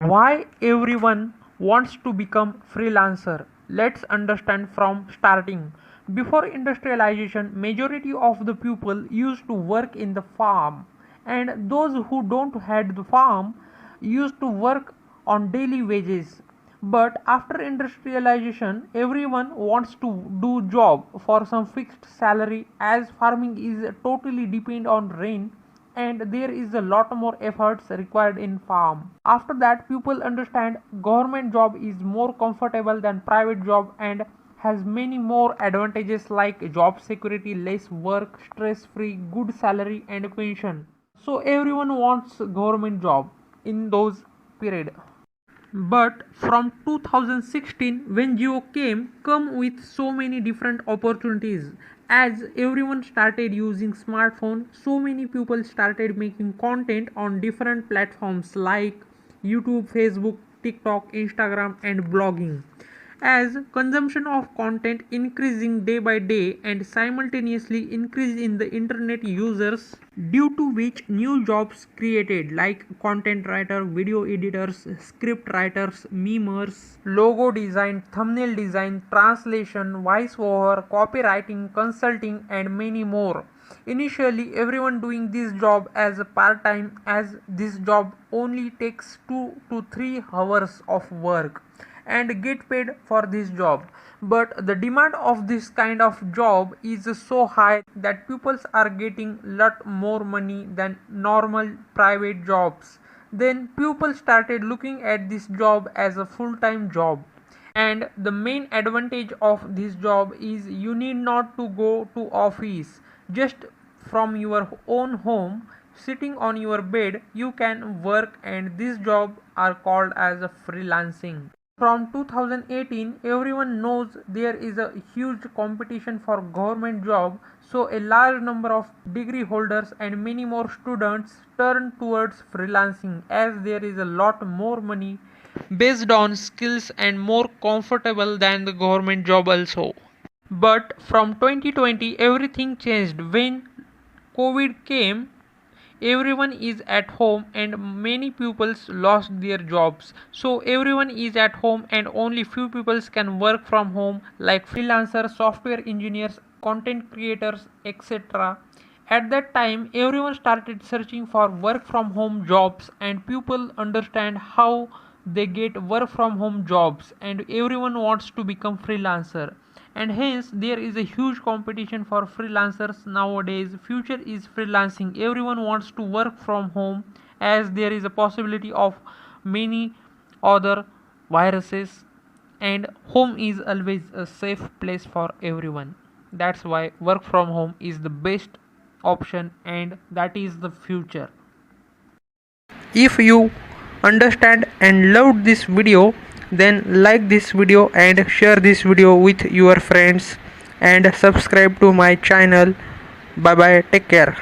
Why everyone wants to become freelancer? Let's understand from starting. Before industrialization, majority of the people used to work in the farm, and those who don't had the farm used to work on daily wages. But after industrialization, everyone wants to do job for some fixed salary, as farming is totally depend on rain and there is a lot more efforts required in farm. After that, people understand government job is more comfortable than private job and has many more advantages like job security, less work, stress free, good salary and pension. So everyone wants government job in those period. But from 2016, when Geo come with so many different opportunities. As everyone started using smartphone, so many people started making content on different platforms like YouTube, Facebook, TikTok, Instagram and blogging. As consumption of content increasing day by day and simultaneously increase in the internet users, due to which new jobs created like content writer, video editors, script writers, memers, logo design, thumbnail design, translation, voiceover, copywriting, consulting and many more. Initially everyone doing this job as a part time, as this job only takes 2 to 3 hours of work and get paid for this job. But the demand of this kind of job is so high that people are getting lot more money than normal private jobs. Then people started looking at this job as a full-time job. And the main advantage of this job is you need not to go to office. Just from your own home, sitting on your bed, you can work, and this job are called as a freelancing. From 2018, everyone knows there is a huge competition for government job, so a large number of degree holders and many more students turn towards freelancing as there is a lot more money based on skills and more comfortable than the government job also. But from 2020 everything changed when COVID came. Everyone is at home and many pupils lost their jobs, so everyone is at home and only few people can work from home like freelancers, software engineers, content creators, etc. At that time everyone started searching for work from home jobs and people understand how they get work from home jobs and everyone wants to become freelancer, and hence there is a huge competition for freelancers nowadays. Future is freelancing. Everyone wants to work from home as there is a possibility of many other viruses, and home is always a safe place for everyone. That's why work from home is the best option and that is the future. If you understand and loved this video, then like this video and share this video with your friends and subscribe to my channel. Bye bye, take care.